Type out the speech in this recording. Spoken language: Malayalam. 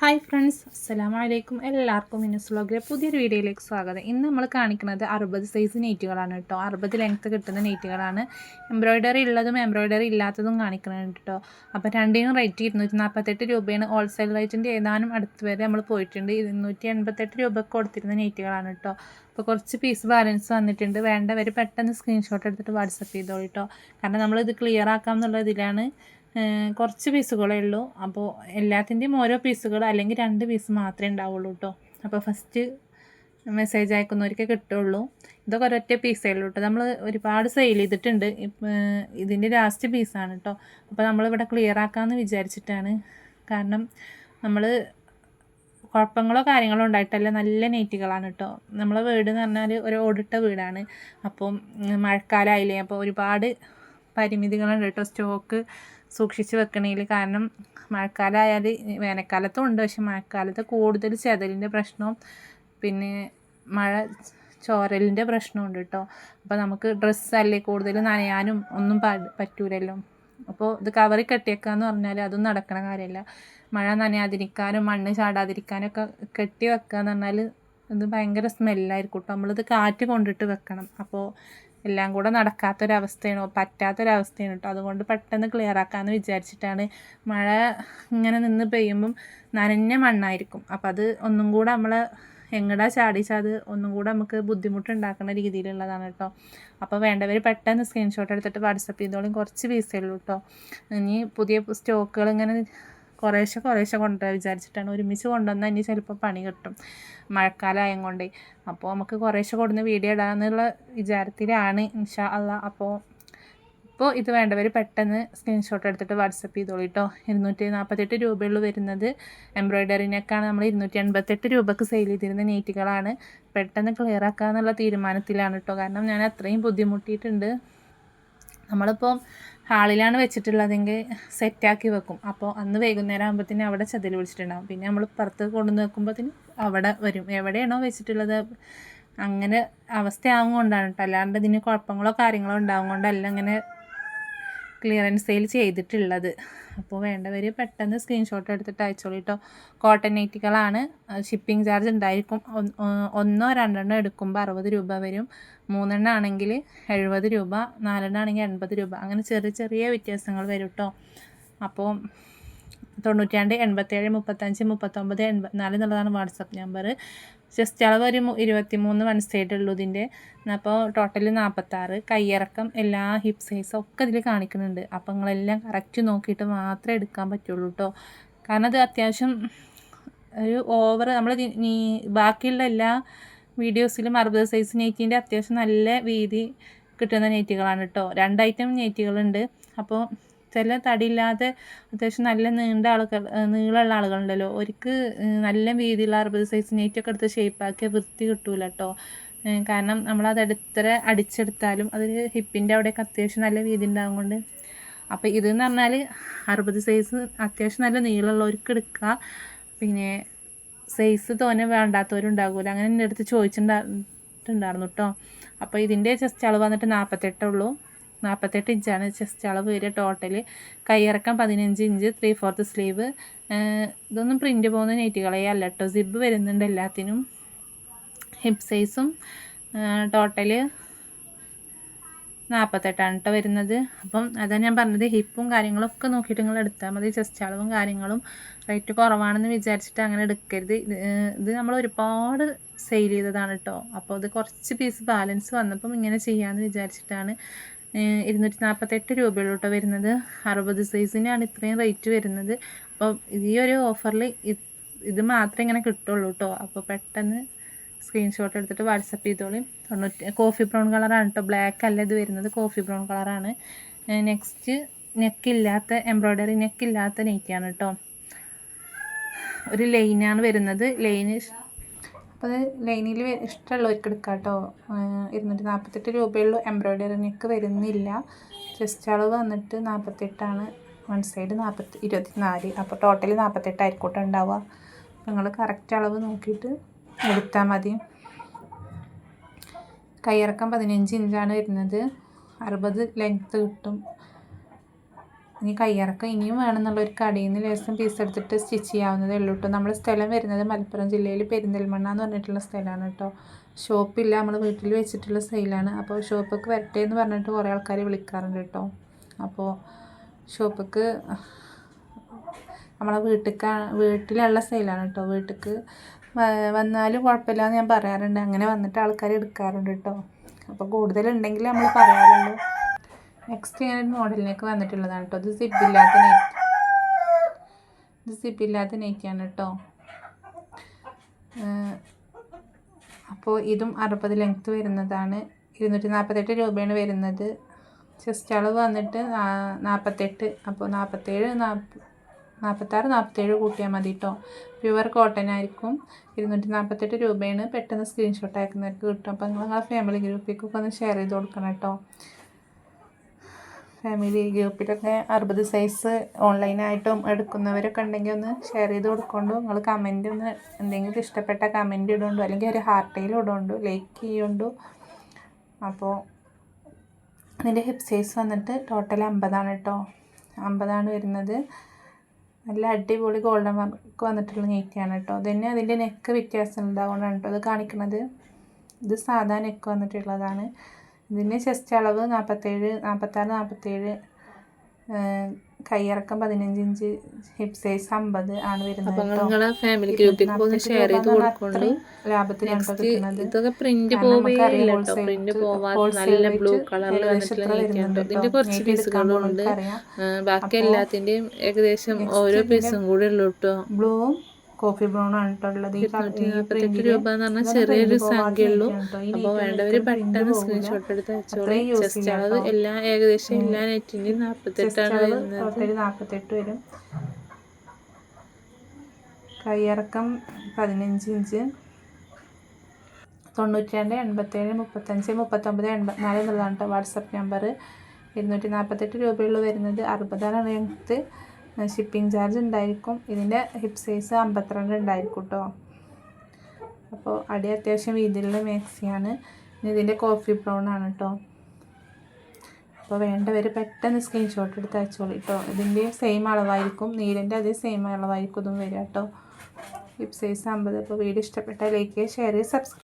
ഹായ് ഫ്രണ്ട്സ്, അസ്സലാമു അലൈക്കും. എല്ലാവർക്കും മിന്നസ് വ്ലോഗിലെ പുതിയൊരു വീഡിയോയിലേക്ക് സ്വാഗതം. ഇന്ന് നമ്മൾ കാണിക്കുന്നത് 60 സൈസ് നെയ്റ്റുകളാണ് കേട്ടോ. 60 ലെങ്ത്ത് കിട്ടുന്ന നെയ്റ്റുകളാണ്. എംബ്രോയ്ഡറി ഉള്ളതും എംബ്രോയ്ഡറി ഇല്ലാത്തതും കാണിക്കുന്നുണ്ട് കേട്ടോ. അപ്പോൾ രണ്ടിനും റേറ്റ് 248 രൂപയാണ്. ഹോൾസെയിൽ റേറ്റിൻ്റെ ഏതാനും അടുത്ത് വരെ നമ്മൾ പോയിട്ടുണ്ട്. 288 രൂപയ്ക്ക് കൊടുത്തിരുന്ന നെയ്റ്റുകളാണ് കേട്ടോ. അപ്പോൾ കുറച്ച് പീസ് ബാലൻസ് വന്നിട്ടുണ്ട്. വേണ്ടവർ പെട്ടെന്ന് സ്ക്രീൻഷോട്ട് എടുത്തിട്ട് വാട്സപ്പ് ചെയ്തോളൂ കേട്ടോ. കാരണം നമ്മളിത് ക്ലിയർ ആക്കാം എന്നുള്ള ഇതിലാണ്. കുറച്ച് പീസുകളേ ഉള്ളൂ. അപ്പോൾ എല്ലാത്തിൻ്റെയും ഓരോ പീസുകൾ അല്ലെങ്കിൽ 2 പീസ് മാത്രമേ ഉണ്ടാവുള്ളൂ കേട്ടോ. അപ്പോൾ ഫസ്റ്റ് മെസ്സേജ് അയക്കുന്നവർക്ക് കിട്ടുള്ളൂ. ഇതൊക്കെ ഒരൊറ്റ പീസേ ഉള്ളൂ കേട്ടോ. നമ്മൾ ഒരുപാട് സെയിൽ ചെയ്തിട്ടുണ്ട്. ഇതിൻ്റെ ലാസ്റ്റ് പീസാണ് കേട്ടോ. അപ്പോൾ നമ്മളിവിടെ ക്ലിയർ ആക്കാമെന്ന് വിചാരിച്ചിട്ടാണ്. കാരണം നമ്മൾ കുഴപ്പങ്ങളോ കാര്യങ്ങളോ ഉണ്ടായിട്ടല്ല, നല്ല നെയ്റ്റുകളാണ് കേട്ടോ. നമ്മളെ വീട് എന്ന് പറഞ്ഞാൽ ഒരു ഓടിട്ട വീടാണ്. അപ്പം മഴക്കാലമായില്ലേ, അപ്പോൾ ഒരുപാട് പരിമിതികളുണ്ട് കേട്ടോ സ്റ്റോക്ക് സൂക്ഷിച്ച് വെക്കണേൽ. കാരണം മഴക്കാലമായാൽ വേനൽക്കാലത്തും ഉണ്ട്, പക്ഷെ മഴക്കാലത്ത് കൂടുതൽ ചെതലിൻ്റെ പ്രശ്നവും പിന്നെ മഴ ചോരലിൻ്റെ പ്രശ്നമുണ്ട് കേട്ടോ. അപ്പോൾ നമുക്ക് ഡ്രസ്സല്ലേ കൂടുതൽ നനയാനും ഒന്നും പറ്റൂലല്ലോ. അപ്പോൾ ഇത് കവറിൽ കെട്ടിയേക്കാന്ന് പറഞ്ഞാൽ അതും നടക്കണ കാര്യമല്ല. മഴ നനയാതിരിക്കാനും മണ്ണ് ചാടാതിരിക്കാനും ഒക്കെ കെട്ടി വെക്കുക എന്ന് പറഞ്ഞാൽ ഇത് ഭയങ്കര സ്മെല്ലായിരിക്കും കേട്ടോ. നമ്മളിത് കാറ്റ് കൊണ്ടിട്ട് വെക്കണം. അപ്പോൾ എല്ലാം കൂടെ നടക്കാത്തൊരവസ്ഥയാണോ, പറ്റാത്തൊരവസ്ഥയാണ് കേട്ടോ. അതുകൊണ്ട് പെട്ടെന്ന് ക്ലിയർ ആക്കാമെന്ന് വിചാരിച്ചിട്ടാണ്. മഴ ഇങ്ങനെ നിന്ന് പെയ്യുമ്പം നനഞ്ഞ മണ്ണായിരിക്കും. അപ്പോൾ അത് ഒന്നും കൂടെ നമ്മളെ എങ്ങടാ ചാടിച്ചാൽ അത് ഒന്നും കൂടെ നമുക്ക് ബുദ്ധിമുട്ടുണ്ടാക്കുന്ന രീതിയിലുള്ളതാണ് കേട്ടോ. അപ്പോൾ വേണ്ടവർ പെട്ടെന്ന് സ്ക്രീൻഷോട്ട് എടുത്തിട്ട് വാട്സപ്പ് ചെയ്തോളും. കുറച്ച് പീസേ ഉള്ളൂ കേട്ടോ. ഇനി പുതിയ സ്റ്റോക്കുകൾ ഇങ്ങനെ കുറേശ്ശെ കൊണ്ടുവരാൻ വിചാരിച്ചിട്ടാണ്. ഒരുമിച്ച് കൊണ്ടുവന്നാൽ ഇനി ചിലപ്പോൾ പണി കിട്ടും, മഴക്കാലമായത് കൊണ്ടേ. അപ്പോൾ നമുക്ക് കുറേശ്ശെ കൊടുന്ന് വീഡിയോ ഇടാമെന്നുള്ള വിചാരത്തിലാണ് ഇൻഷാ അള്ളാ. അപ്പോൾ ഇത് വേണ്ടവർ പെട്ടെന്ന് സ്ക്രീൻഷോട്ട് എടുത്തിട്ട് വാട്സപ്പ് ചെയ്തോളൂ കേട്ടോ. 248 രൂപയുള്ളൂ വരുന്നത്. എംബ്രോയ്ഡറിനൊക്കെയാണ് നമ്മൾ 288 രൂപയ്ക്ക് സെയിൽ ചെയ്തിരുന്ന നെയ്റ്റുകളാണ്. പെട്ടെന്ന് ക്ലിയർ ആക്കാമെന്നുള്ള തീരുമാനത്തിലാണ് കേട്ടോ. കാരണം ഞാൻ അത്രയും ബുദ്ധിമുട്ടിയിട്ടുണ്ട്. നമ്മളിപ്പോൾ ഹാളിലാണ് വെച്ചിട്ടുള്ളതെങ്കിൽ സെറ്റാക്കി വെക്കും. അപ്പോൾ അന്ന് വൈകുന്നേരം ആകുമ്പോഴത്തേന് അവിടെ ചതിൽ പിടിച്ചിട്ടുണ്ടാകും. പിന്നെ നമ്മൾ പുറത്ത് കൊണ്ടുവന്ന് വെക്കുമ്പോഴത്തേന് അവിടെ വരും. എവിടെയാണോ വെച്ചിട്ടുള്ളത് അങ്ങനെ അവസ്ഥയാവും കൊണ്ടാണ് കേട്ടോ. അല്ലാണ്ട് ഇതിന് കുഴപ്പങ്ങളോ കാര്യങ്ങളോ ഉണ്ടാവും കൊണ്ടല്ല ഇങ്ങനെ ക്ലിയറൻസ് സെയിൽ ചെയ്തിട്ടുള്ളത്. അപ്പോൾ വേണ്ടവർ പെട്ടെന്ന് സ്ക്രീൻഷോട്ട് എടുത്തിട്ട് അയച്ചോളൂ കേട്ടോ. കോട്ടൺ നൈറ്റികളാണ്. ഷിപ്പിംഗ് ചാർജ് ഉണ്ടായിരിക്കും. ഒന്നോ രണ്ടെണ്ണോ എടുക്കുമ്പോൾ 60 രൂപ വരും. 3 എണ്ണം ആണെങ്കിൽ 70 രൂപ, 4 എണ്ണം ആണെങ്കിൽ 80 രൂപ. അങ്ങനെ ചെറിയ ചെറിയ വ്യത്യാസങ്ങൾ വരും കേട്ടോ. അപ്പോൾ 92 87 35 39 84 എന്നുള്ളതാണ് വാട്സപ്പ് നമ്പർ. ജസ്റ്റ് അളവ് ഒരു 23 വൺ സൈഡ് ഉള്ളൂ ഇതിൻ്റെ. അപ്പോൾ ടോട്ടൽ 46. കയ്യിറക്കം എല്ലാ ഹിപ്പ് സൈസും ഒക്കെ ഇതിൽ കാണിക്കുന്നുണ്ട്. അപ്പോൾ നിങ്ങളെല്ലാം കറക്റ്റ് നോക്കിയിട്ട് മാത്രമേ എടുക്കാൻ പറ്റുള്ളൂ കേട്ടോ. കാരണം അത് അത്യാവശ്യം ഒരു ഓവർ നമ്മൾ ബാക്കിയുള്ള എല്ലാ വീഡിയോസിലും 60 സൈസ് നെയ്റ്റിൻ്റെ അത്യാവശ്യം നല്ല വീതി കിട്ടുന്ന നെയ്റ്റുകളാണ് കേട്ടോ. 2 ഐറ്റം നെയ്റ്റുകളുണ്ട്. അപ്പോൾ ചില തടിയില്ലാതെ അത്യാവശ്യം നല്ല നീളമുള്ള ആളുകളുണ്ടല്ലോ, അവർക്ക് നല്ല വീതിയുള്ള 60 സൈസ് നെയ്റ്റൊക്കെ എടുത്ത് ഷേപ്പാക്കിയ വൃത്തി കിട്ടൂല കേട്ടോ. കാരണം നമ്മളത് അടിച്ചെടുത്താലും അതിൽ ഹിപ്പിൻ്റെ അവിടെയൊക്കെ അത്യാവശ്യം നല്ല വീതി ഉണ്ടാകും കൊണ്ട്. അപ്പോൾ ഇതെന്ന് പറഞ്ഞാൽ 60 സൈസ് അത്യാവശ്യം നല്ല നീളമുള്ളവർക്ക് എടുക്കുക. പിന്നെ സൈസ് തോനെ വേണ്ടാത്തവരുണ്ടാകില്ല. അങ്ങനെ എൻ്റെ അടുത്ത് ചോദിച്ചിട്ടുണ്ടായിരുന്നു കേട്ടോ. അപ്പോൾ ഇതിൻ്റെ ചെസ്റ്റ് അളവ് വന്നിട്ട് 48 ഉള്ളൂ. 48 ഇഞ്ചാണ് ചെസ്റ്റ് അളവ് വരിക. ടോട്ടൽ കൈയിറക്കം 15 ഇഞ്ച്, 3/4 സ്ലീവ്. ഇതൊന്നും പ്രിൻ്റ് പോകുന്ന നെയ്റ്റുകളേ അല്ല കേട്ടോ. സിബ് വരുന്നുണ്ട് എല്ലാത്തിനും. ഹിപ്പ് സൈസും ടോട്ടൽ 48 കേട്ടോ വരുന്നത്. അപ്പം അതാണ് ഞാൻ പറഞ്ഞത്. ഹിപ്പും കാര്യങ്ങളൊക്കെ നോക്കിയിട്ട് നിങ്ങൾ എടുത്താൽ മതി. ചെസ്റ്റ് അളവും കാര്യങ്ങളും റേറ്റ് കുറവാണെന്ന് വിചാരിച്ചിട്ട് അങ്ങനെ എടുക്കരുത്. ഇത് നമ്മൾ ഒരുപാട് സെയിൽ ചെയ്തതാണ് കേട്ടോ. അപ്പോൾ ഇത് കുറച്ച് പീസ് ബാലൻസ് വന്നപ്പം ഇങ്ങനെ ചെയ്യാമെന്ന് വിചാരിച്ചിട്ടാണ്. 248 രൂപയുള്ളൂ കേട്ടോ വരുന്നത്. 60 സൈസിനാണ് ഇത്രയും റേറ്റ് വരുന്നത്. അപ്പോൾ ഈ ഒരു ഓഫറിൽ ഇത് മാത്രമേ ഇങ്ങനെ കിട്ടുള്ളൂ കേട്ടോ. അപ്പോൾ പെട്ടെന്ന് സ്ക്രീൻഷോട്ട് എടുത്തിട്ട് വാട്സപ്പ് ചെയ്തോളി. കോഫി ബ്രൗൺ കളറാണ് കേട്ടോ, ബ്ലാക്ക് അല്ല ഇത് വരുന്നത്. കോഫി ബ്രൗൺ കളറാണ്. നെക്സ്റ്റ് നെക്കില്ലാത്ത എംബ്രോയ്ഡറി നെക്കില്ലാത്ത നെയ്റ്റാണ് കേട്ടോ. ഒരു ലൈനാണ് വരുന്നത്. ലൈന് അപ്പോൾ അത് ലൈനിൽ ഇഷ്ടമുള്ളവർക്ക് എടുക്കാം കേട്ടോ. 248 രൂപയുള്ളൂ. എംബ്രോയ്ഡറി നെക്ക് വരുന്നില്ല. ചെസ്റ്റ് അളവ് വന്നിട്ട് 48 വൺ സൈഡ് 24. അപ്പോൾ ടോട്ടൽ 48 ആയിരിക്കട്ടെ ഉണ്ടാവുക. നിങ്ങൾ കറക്റ്റ് അളവ് നോക്കിയിട്ട് എടുത്താൽ മതി. കൈയിറക്കം 15 ഇഞ്ചാണ് വരുന്നത്. 60 ലെങ്ത്ത് കിട്ടും. ഇനി കയ്യിറക്കം ഇനിയും വേണമെന്നുള്ളൊരു കടയിൽ നിന്ന് ലേശം പീസ് എടുത്തിട്ട് സ്റ്റിച്ച് ചെയ്യാവുന്നതേ ഉള്ളൂ കേട്ടോ. നമ്മൾ സ്ഥലം വരുന്നത് മലപ്പുറം ജില്ലയിൽ പെരിന്തൽമണ്ണ എന്ന് പറഞ്ഞിട്ടുള്ള സ്ഥലമാണ് കേട്ടോ. ഷോപ്പില്ല, നമ്മൾ വീട്ടിൽ വെച്ചിട്ടുള്ള സെയിലാണ്. അപ്പോൾ ഷോപ്പിലേക്ക് വരട്ടെ എന്ന് പറഞ്ഞിട്ട് കുറേ ആൾക്കാർ വിളിക്കാറുണ്ട് കേട്ടോ. അപ്പോൾ ഷോപ്പിലേക്ക് നമ്മളെ വീട്ടിലുള്ള സെയിലാണ് കേട്ടോ. വീട്ടിലേക്ക് വന്നാലും കുഴപ്പമില്ല എന്ന് ഞാൻ പറയാറുണ്ട്. അങ്ങനെ വന്നിട്ട് ആൾക്കാർ എടുക്കാറുണ്ട് കേട്ടോ. അപ്പോൾ കൂടുതലുണ്ടെങ്കിൽ നമ്മൾ പറയാറുള്ളൂ. നെക്സ്റ്റ് ഞാനൊരു മോഡലിലേക്ക് വന്നിട്ടുള്ളതാണ് കേട്ടോ. ഇത് സിബില്ലാത്ത നെയ്റ്റാണ് കേട്ടോ. അപ്പോൾ ഇതും 60 ലെങ്ത്ത് വരുന്നതാണ്. 248 രൂപയാണ് വരുന്നത്. ചെസ്റ്റ് അളവ് വന്നിട്ട് 48. അപ്പോൾ 47 46 47 കൂട്ടിയാൽ മതി കേട്ടോ. പ്യുവർ കോട്ടൺ ആയിരിക്കും. 248 രൂപയാണ്. പെട്ടെന്ന് സ്ക്രീൻഷോട്ട് അയക്കുന്നവർക്ക് കിട്ടും. അപ്പോൾ നിങ്ങളെ ഫാമിലി ഗ്രൂപ്പിലേക്കൊക്കെ ഒന്ന് ഷെയർ ചെയ്ത് കൊടുക്കണം കേട്ടോ. ഫാമിലി ഗ്രൂപ്പിലൊക്കെ 60 സൈസ് ഓൺലൈനായിട്ടും എടുക്കുന്നവരൊക്കെ ഉണ്ടെങ്കിൽ ഒന്ന് ഷെയർ ചെയ്ത് കൊടുക്കൊണ്ടു. നിങ്ങൾ കമൻറ്റ് ഒന്ന് എന്തെങ്കിലും ഇഷ്ടപ്പെട്ട കമൻറ്റ് ഇടുകൊണ്ടു, അല്ലെങ്കിൽ ഒരു ഹാർട്ടയിലും ഇടുകൊണ്ടു, ലൈക്ക് ചെയ്യുകൊണ്ടു. അപ്പോൾ അതിൻ്റെ ഹിപ്പ് സൈസ് വന്നിട്ട് ടോട്ടൽ 50 കേട്ടോ. 50 വരുന്നത്. നല്ല അടിപൊളി ഗോൾഡൻ വർക്ക് വന്നിട്ടുള്ള നെയ്റ്റാണ് കേട്ടോ. തന്നെ അതിൻ്റെ നെക്ക് വ്യത്യാസം ഉണ്ടാകൊണ്ടാണ് കേട്ടോ അത് കാണിക്കുന്നത്. ഇത് സാധാ നെക്ക് വന്നിട്ടുള്ളതാണ്. ഇതിൻ്റെ ചെസ്റ്റ് അളവ് 47 46 47, കയ്യിറക്കം 15 ഇഞ്ച്, ഹിപ്പ് സൈസ് 50 ആണ് വരുന്നത്. ഇതൊക്കെ പ്രിന്റ് പോവുകയില്ല കേട്ടോ. പ്രിന്റ് പോവാതെ നല്ല ബ്ലൂ കളറിൽ വന്നിട്ടുള്ള നെയ്റ്റുണ്ട്. ഇതിന്റെ കുറച്ച് പീസുകളുണ്ട്. ബാക്കി എല്ലാത്തിന്റെയും ഏകദേശം ഓരോ പീസും കൂടെ ഉള്ളൂ കേട്ടോ. ബ്ലൂവും കോഫി ബ്രൗൺ ആണ് ഉള്ളത്. 248 രൂപ എന്ന് പറഞ്ഞാൽ ചെറിയൊരു സംഖ്യ ഉള്ളൂ. അപ്പോൾ വേണ്ടവർ പെട്ടെന്ന് സ്ക്രീൻഷോട്ട് എടുത്ത് അയച്ചോളൂ. ചെസ്റ്റ് അളവ് ഏകദേശം എല്ലാ നെറ്റിന്റെയും 48 വരുന്നത്. 48 വരും. കയ്യിറക്കം 15 ഇഞ്ച്. 92 87 35 39 84 എന്നുള്ളതാണ് കേട്ടോ വാട്സപ്പ് നമ്പർ. 248 രൂപയുള്ള വരുന്നത്. 60 ലെങ്ത്ത്. ഷിപ്പിംഗ് ചാർജ് ഉണ്ടായിരിക്കും. ഇതിൻ്റെ ഹിപ്പ് സൈസ് 52 ഉണ്ടായിരിക്കും കേട്ടോ. അപ്പോൾ അടി അത്യാവശ്യം വീതിയിലുള്ള മാക്സിയാണ്. ഇതിൻ്റെ കോഫി ബ്രൗൺ ആണ് കേട്ടോ. അപ്പോൾ വേണ്ടവർ പെട്ടെന്ന് സ്ക്രീൻഷോട്ട് എടുത്ത് അയച്ചോളൂ കേട്ടോ. ഇതിൻ്റെ സെയിം അളവായിരിക്കും. നീലിൻ്റെ അതേ സെയിം അളവായിരിക്കും ഇതും വരിക കേട്ടോ. Hip size 50. അപ്പോൾ വീഡിയോ ഇഷ്ടപ്പെട്ടാൽ ലൈക്ക് ചെയ്യുക, ഷെയർ ചെയ്യുക, സബ്സ്ക്രൈബ്